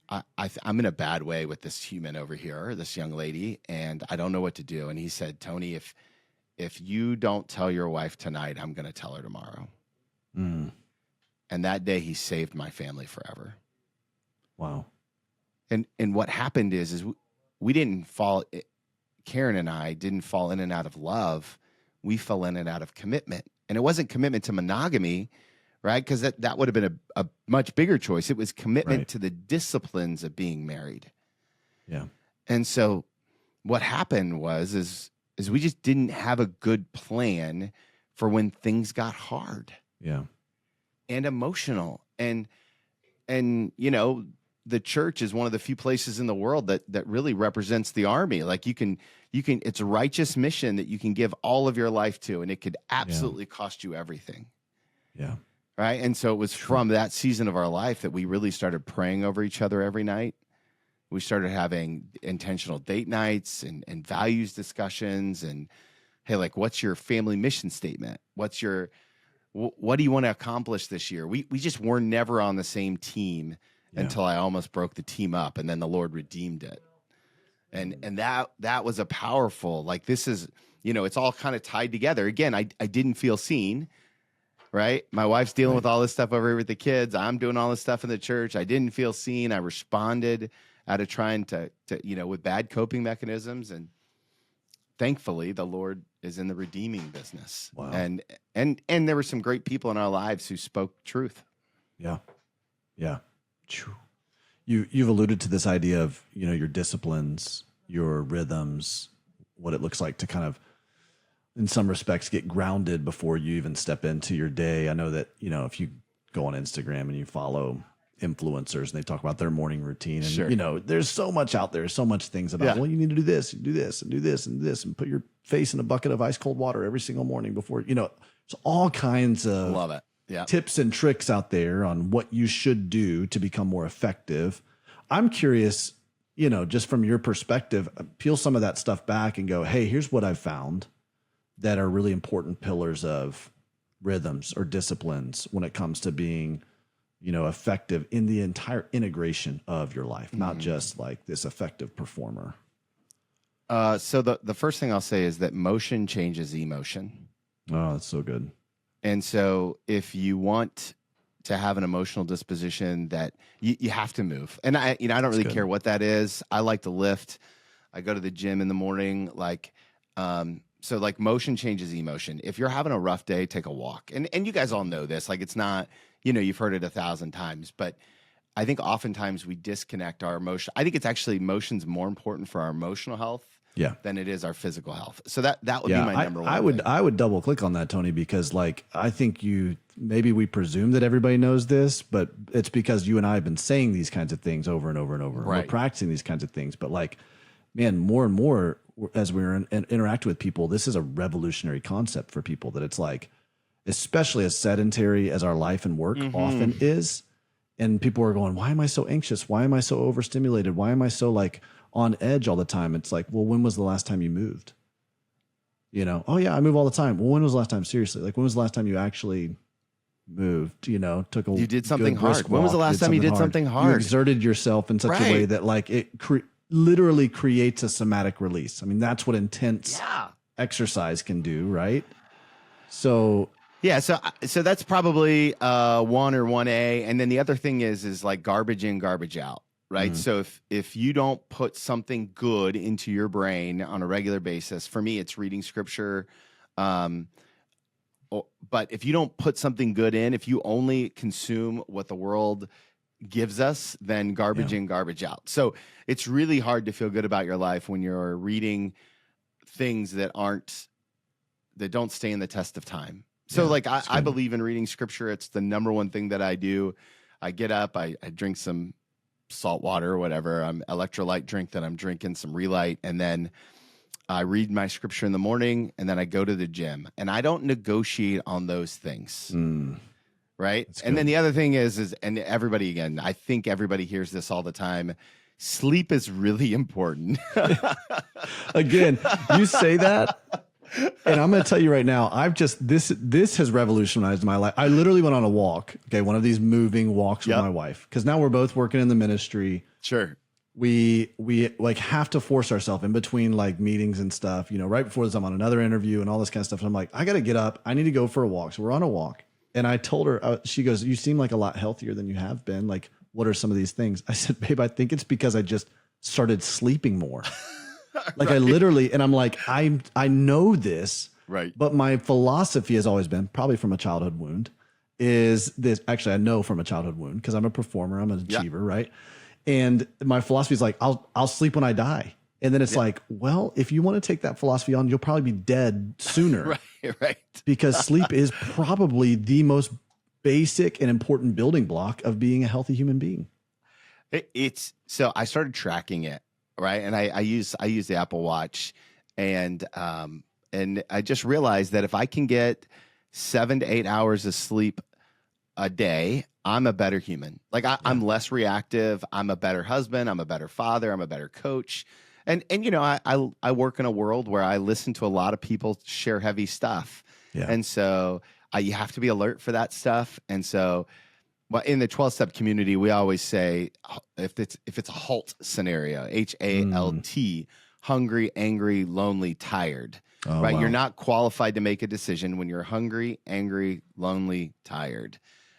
I'm in a bad way with this human over here, this young lady, and I don't know what to do. And he said, Tony, if you don't tell your wife tonight, I'm going to tell her tomorrow. And that day he saved my family forever. Wow. And what happened is we didn't fall, Karen and I didn't fall in and out of love. We fell in and out of commitment. And it wasn't commitment to monogamy, right? Because that would have been a much bigger choice. It was commitment to the disciplines of being married. Yeah. And so what happened is we just didn't have a good plan for when things got hard. Yeah. And emotional. And the church is one of the few places in the world that really represents the army. Like you can, it's a righteous mission that you can give all of your life to, and it could absolutely cost you everything. Yeah. Right. And so it was from that season of our life that we really started praying over each other every night. We started having intentional date nights and values discussions and, hey, like, what's your family mission statement? What do you want to accomplish this year? We just were never on the same team until I almost broke the team up, and then the Lord redeemed it. And that was a powerful, like, this is, it's all kind of tied together. Again, I didn't feel seen, right? My wife's dealing with all this stuff over here with the kids. I'm doing all this stuff in the church. I didn't feel seen. I responded out of trying to with bad coping mechanisms. And thankfully the Lord is in the redeeming business. Wow. And there were some great people in our lives who spoke truth. Yeah. Yeah. You've alluded to this idea of, your disciplines, your rhythms, what it looks like to kind of, in some respects, get grounded before you even step into your day. I know that, if you go on Instagram and you follow influencers and they talk about their morning routine. And, Sure. you know, there's so much out there, so much things about, well, you need to do this, and do this, and do this, and this, and put your face in a bucket of ice cold water every single morning before, you know, it's all kinds of Love it. Yeah. tips and tricks out there on what you should do to become more effective. I'm curious, you know, just from your perspective, peel some of that stuff back and go, hey, here's what I've found that are really important pillars of rhythms or disciplines when it comes to being, you know, effective in the entire integration of your life, not just like this effective performer. So the first thing I'll say is that motion changes emotion. Oh, that's so good. And so if you want to have an emotional disposition, that you have to move. And I don't really care what that is. I like to lift. I go to the gym in the morning. So like motion changes emotion. If you're having a rough day, take a walk. And you guys all know this. Like it's not, you know, you've heard it 1,000 times, but I think oftentimes we disconnect our emotion. I think it's actually emotion's more important for our emotional health than it is our physical health. So that would be my number one. I would double click on that, Tony, because like I think maybe we presume that everybody knows this, but it's because you and I have been saying these kinds of things over and over and over. Right. We're practicing these kinds of things, but like, man, more and more as we're interacting with people, this is a revolutionary concept for people that it's like, especially as sedentary as our life and work often is. And people are going, why am I so anxious? Why am I so overstimulated? Why am I so like on edge all the time? It's like, well, when was the last time you moved? You know, oh yeah, I move all the time. Well, when was the last time? Seriously, like when was the last time you actually moved? You know, you did something hard. When was the last time you did something hard? You exerted yourself in such a way that like it literally creates a somatic release. I mean, that's what intense exercise can do, right? So yeah, so that's probably 1 or 1A, and then the other thing is like garbage in, garbage out, right? So if you don't put something good into your brain on a regular basis, for me it's reading scripture, but if you don't put something good in, if you only consume what the world gives us, then garbage in, garbage out. So it's really hard to feel good about your life when you're reading things that don't stay the test of time. So I believe in reading scripture. It's the number one thing that I do. I get up, I drink some salt water or whatever, electrolyte drink that I'm drinking, some Relight, and then I read my scripture in the morning, and then I go to the gym. And I don't negotiate on those things. Right. And then the other thing is, and everybody, again, I think everybody hears this all the time. Sleep is really important. Again, you say that, and I'm going to tell you right now, this has revolutionized my life. I literally went on a walk. Okay. One of these moving walks with my wife. Cause now we're both working in the ministry. Sure. We like have to force ourselves in between like meetings and stuff, you know, right before this, I'm on another interview and all this kind of stuff. And I'm like, I got to get up. I need to go for a walk. So we're on a walk. And I told her, she goes, you seem like a lot healthier than you have been. Like, what are some of these things? I said, babe, I think it's because I just started sleeping more. Like I literally, and I'm like, I know this, right? But my philosophy has always been, probably from a childhood wound, is this. Actually, I know from a childhood wound because I'm a performer, I'm an achiever, right? And my philosophy is like, I'll sleep when I die. And then it's like, well, if you want to take that philosophy on, you'll probably be dead sooner. Right. Because sleep is probably the most basic and important building block of being a healthy human being. So I started tracking it, right? And I use the Apple Watch, and I just realized that if I can get 7 to 8 hours of sleep a day, I'm a better human. Like I'm less reactive. I'm a better husband. I'm a better father. I'm a better coach. And you know, I work in a world where I listen to a lot of people share heavy stuff. Yeah. And so you have to be alert for that stuff. And so in the 12-step community, we always say if it's a HALT scenario, HALT, hungry, angry, lonely, tired. Oh, right? Wow. You're not qualified to make a decision when you're hungry, angry, lonely, tired.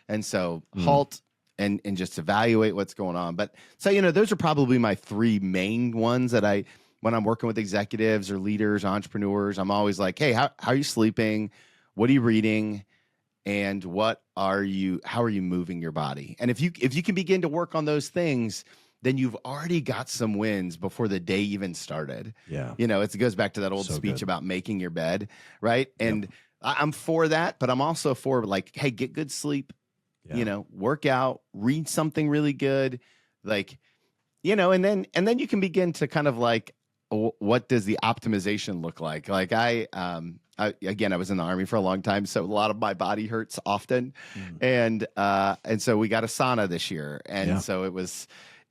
And so HALT and just evaluate what's going on. But so, you know, those are probably my 3 main ones that when I'm working with executives or leaders, entrepreneurs, I'm always like, hey, how are you sleeping? What are you reading? And how are you moving your body? And if you can begin to work on those things, then you've already got some wins before the day even started. Yeah. You know, it goes back to that old speech about making your bed, right? And I'm for that, but I'm also for like, hey, get good sleep. you know, work out, read something really good, like, you know, and then you can begin to kind of like, what does the optimization look like? Like again, I was in the Army for a long time, so a lot of my body hurts often. And so we got a sauna this year. And so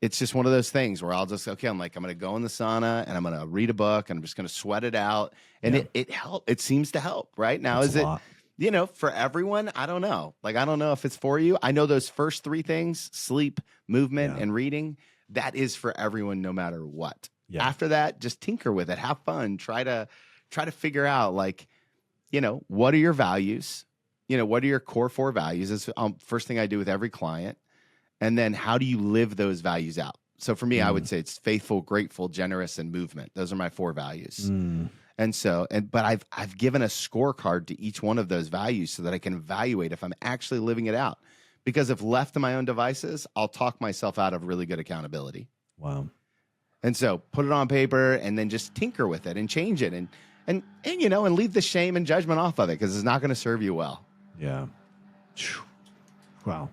it's just one of those things where I'm going to go in the sauna and I'm going to read a book and I'm just going to sweat it out. And it helped. It seems to help right now. That's is it, you know, for everyone? I don't know. Like, I don't know if it's for you. I know those first three things, sleep, movement, and reading, that is for everyone, no matter what. After that, just tinker with it, have fun, try to figure out, like, you know, what are your values? You know, what are your core 4 values? Is first thing I do with every client. And then how do you live those values out? So for me, I would say it's faithful, grateful, generous, and movement. Those are my 4 values. And so, but I've given a scorecard to each one of those values so that I can evaluate if I'm actually living it out. Because if left to my own devices, I'll talk myself out of really good accountability. Wow. And so put it on paper and then just tinker with it and change it and you know, and leave the shame and judgment off of it, because it's not going to serve you well. Yeah. Wow.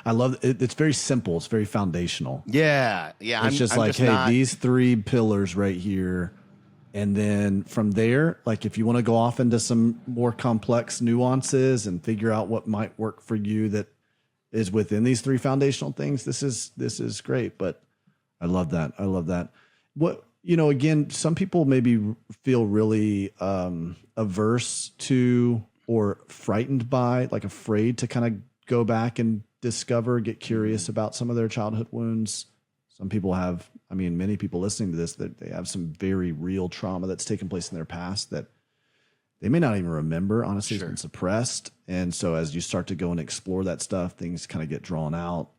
I love it. It's very simple. It's very foundational. Yeah. It's just these 3 pillars right here. And then from there, like, if you want to go off into some more complex nuances and figure out what might work for you that is within these 3 foundational things, this is great. But I love that. I love that. What, you know, again, some people maybe feel really averse to or frightened by, like afraid to kind of go back and discover, get curious about some of their childhood wounds. Some people have, I mean, many people listening to this, that they have some very real trauma that's taken place in their past that they may not even remember. Honestly, it's been suppressed. And so as you start to go and explore that stuff, things kind of get drawn out.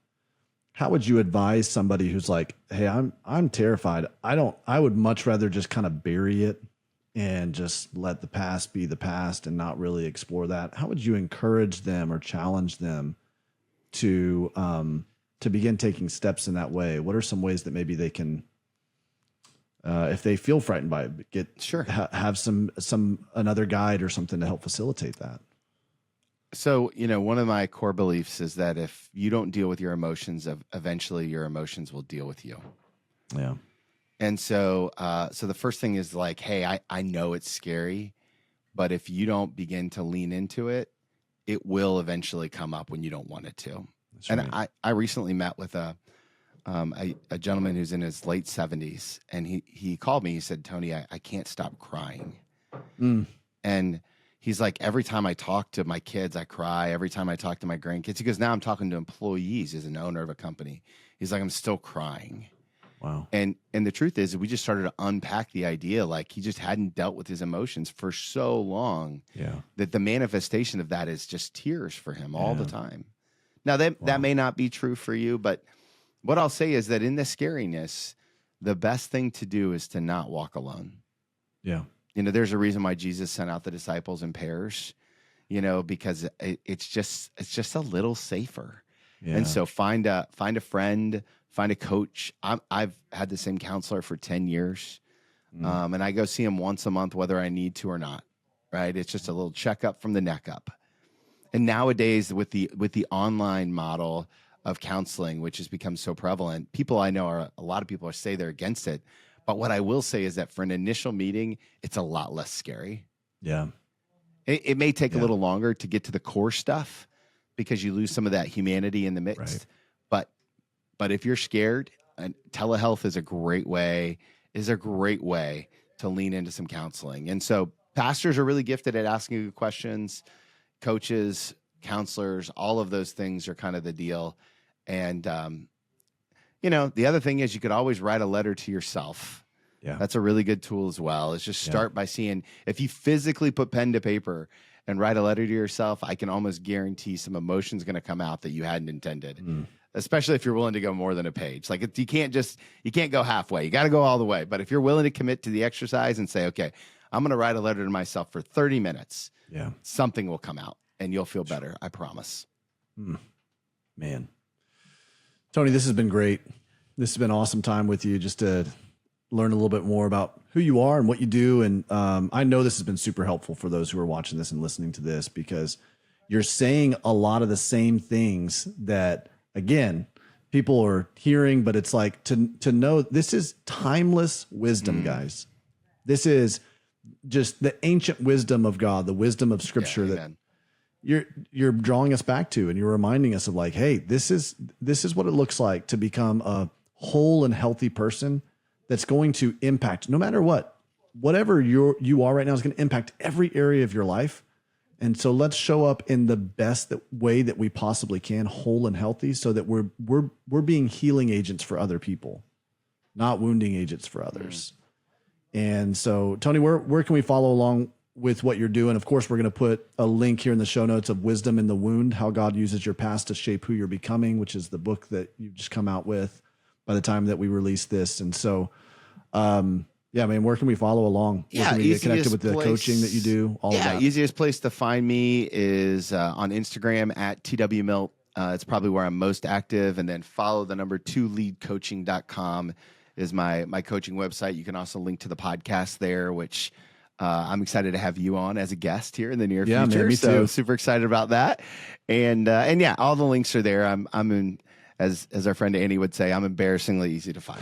How would you advise somebody who's like, hey, I'm terrified. I would much rather just kind of bury it and just let the past be the past and not really explore that. How would you encourage them or challenge them to begin taking steps in that way? What are some ways that maybe they can, if they feel frightened by it, have some another guide or something to help facilitate that? So, you know, one of my core beliefs is that if you don't deal with your emotions, eventually your emotions will deal with you. Yeah. And so, so the first thing is like, hey, I know it's scary, but if you don't begin to lean into it, it will eventually come up when you don't want it to. That's and right. I recently met with a gentleman who's in his late 70s, and he called me. He said, Tony, I can't stop crying. And he's like, every time I talk to my kids, I cry. Every time I talk to my grandkids, he goes, now I'm talking to employees as an owner of a company. He's like, I'm still crying. Wow. And the truth is, we just started to unpack the idea, like he just hadn't dealt with his emotions for so long that the manifestation of that is just tears for him all the time. Now that may not be true for you, but what I'll say is that in the scariness, the best thing to do is to not walk alone. Yeah. You know, there's a reason why Jesus sent out the disciples in pairs, you know, because it's just a little safer. Yeah. And so find a friend, find a coach. I've had the same counselor for 10 years. And I go see him once a month, whether I need to or not. Right. It's just a little checkup from the neck up. And nowadays with the online model of counseling, which has become so prevalent, people I know a lot of people say they're against it. But what I will say is that for an initial meeting, it's a lot less scary. Yeah. It may take a little longer to get to the core stuff because you lose some of that humanity in the mix. Right. But if you're scared, telehealth is a great way to lean into some counseling. And so pastors are really gifted at asking good questions. Coaches, counselors, all of those things are kind of the deal. And, you know, the other thing is you could always write a letter to yourself. Yeah. That's a really good tool as well. Is just start by seeing, if you physically put pen to paper and write a letter to yourself, I can almost guarantee some emotion's going to come out that you hadn't intended, especially if you're willing to go more than a page. Like you can't go halfway. You got to go all the way. But if you're willing to commit to the exercise and say, okay, I'm going to write a letter to myself for 30 minutes, something will come out and you'll feel better. I promise. Man. Tony, this has been great. This has been an awesome time with you, just to learn a little bit more about who you are and what you do. And I know this has been super helpful for those who are watching this and listening to this, because you're saying a lot of the same things that, again, people are hearing, but it's like to know this is timeless wisdom, guys. This is just the ancient wisdom of God, the wisdom of Scripture that you're drawing us back to, and you're reminding us of like, hey, this is what it looks like to become a whole and healthy person that's going to impact, no matter whatever you are right now is going to impact every area of your life. And so let's show up in the best way that we possibly can, whole and healthy, so that we're being healing agents for other people, not wounding agents for others. And so, Tony, where can we follow along with what you're doing? Of course, we're going to put a link here in the show notes of Wisdom in the Wound, How God Uses Your Past to Shape Who You're Becoming, which is the book that you've just come out with by the time that we release this. And so, yeah, man, where can we follow along? Where can we get connected with the coaching that you do? All of that. Easiest place to find me is on Instagram at TWMilt. It's probably where I'm most active. And then follow the number 2leadcoaching.com is my coaching website. You can also link to the podcast there, which I'm excited to have you on as a guest here in the near future. Man, me so too. Super excited about that. And yeah, all the links are there. I'm in, as our friend Annie would say, I'm embarrassingly easy to find.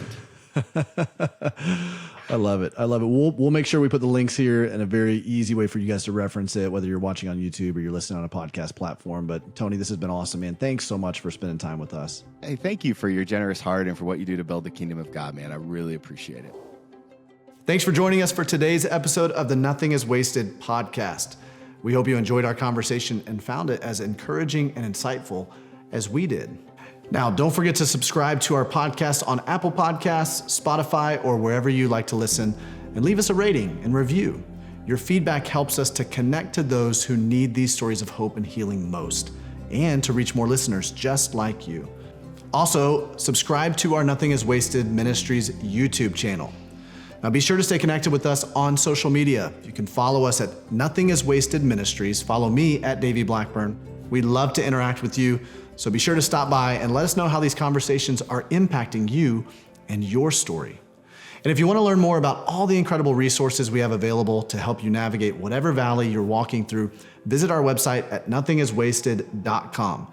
I love it. We'll make sure we put the links here in a very easy way for you guys to reference it, whether you're watching on YouTube or you're listening on a podcast platform. But Tony, this has been awesome, man. Thanks so much for spending time with us. Hey, thank you for your generous heart and for what you do to build the kingdom of God, man. I really appreciate it. Thanks for joining us for today's episode of the Nothing is Wasted podcast. We hope you enjoyed our conversation and found it as encouraging and insightful as we did. Now, don't forget to subscribe to our podcast on Apple Podcasts, Spotify, or wherever you like to listen, and leave us a rating and review. Your feedback helps us to connect to those who need these stories of hope and healing most, and to reach more listeners just like you. Also, subscribe to our Nothing is Wasted Ministries YouTube channel. Now, be sure to stay connected with us on social media. You can follow us at Nothing is Wasted Ministries. Follow me at Davey Blackburn. We'd love to interact with you. So be sure to stop by and let us know how these conversations are impacting you and your story. And if you want to learn more about all the incredible resources we have available to help you navigate whatever valley you're walking through, visit our website at nothingiswasted.com.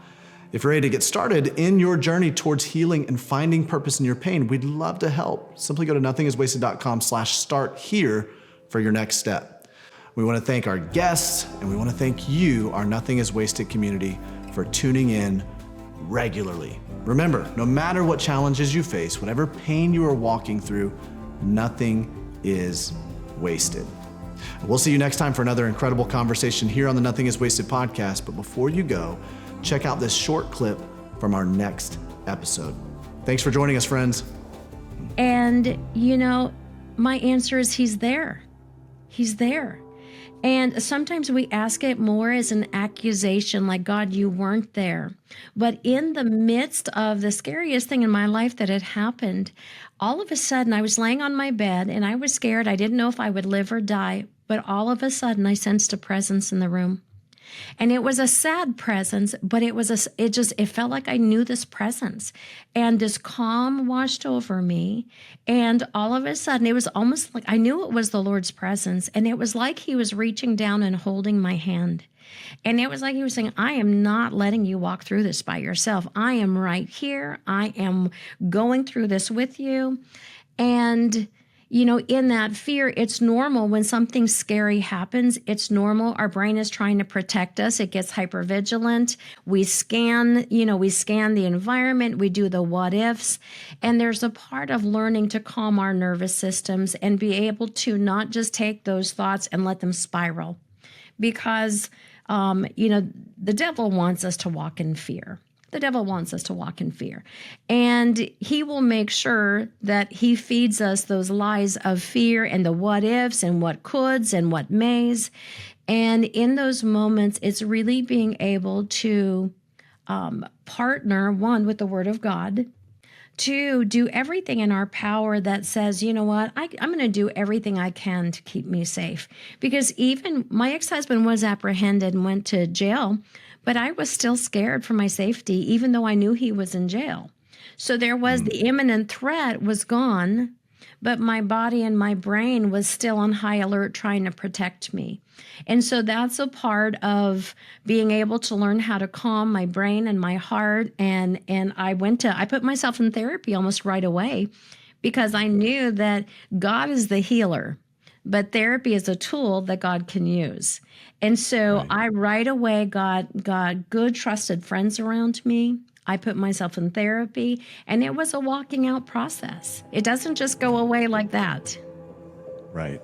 If you're ready to get started in your journey towards healing and finding purpose in your pain, we'd love to help. Simply go to nothingiswasted.com/start here for your next step. We want to thank our guests, and we want to thank you, our Nothing is Wasted community, for tuning in regularly. Remember, no matter what challenges you face, whatever pain you are walking through, nothing is wasted. We'll see you next time for another incredible conversation here on the Nothing is Wasted podcast. But before you go, check out this short clip from our next episode. Thanks for joining us, friends. And, my answer is he's there. He's there. And sometimes we ask it more as an accusation, like, God, you weren't there. But in the midst of the scariest thing in my life that had happened, all of a sudden I was laying on my bed and I was scared. I didn't know if I would live or die. But all of a sudden I sensed a presence in the room. And it was a sad presence, but it felt like I knew this presence, and this calm washed over me. And all of a sudden it was almost like I knew it was the Lord's presence. And it was like he was reaching down and holding my hand. And it was like he was saying, I am not letting you walk through this by yourself. I am right here. I am going through this with you. And in that fear, it's normal when something scary happens. It's normal. Our brain is trying to protect us. It gets hypervigilant. We scan the environment. We do the what ifs. And there's a part of learning to calm our nervous systems and be able to not just take those thoughts and let them spiral. Because, the devil wants us to walk in fear. The devil wants us to walk in fear. And he will make sure that he feeds us those lies of fear and the what ifs and what coulds and what mays. And in those moments, it's really being able to partner, one, with the Word of God, to do everything in our power that says, you know what, I'm going to do everything I can to keep me safe. Because even my ex-husband was apprehended and went to jail, but I was still scared for my safety, even though I knew he was in jail. So there was the imminent threat was gone, but my body and my brain was still on high alert trying to protect me. And so that's a part of being able to learn how to calm my brain and my heart. And I put myself in therapy almost right away because I knew that God is the healer, but therapy is a tool that God can use. And so Right. I right away got good, trusted friends around me. I put myself in therapy, and it was a walking out process. It doesn't just go away like that. Right.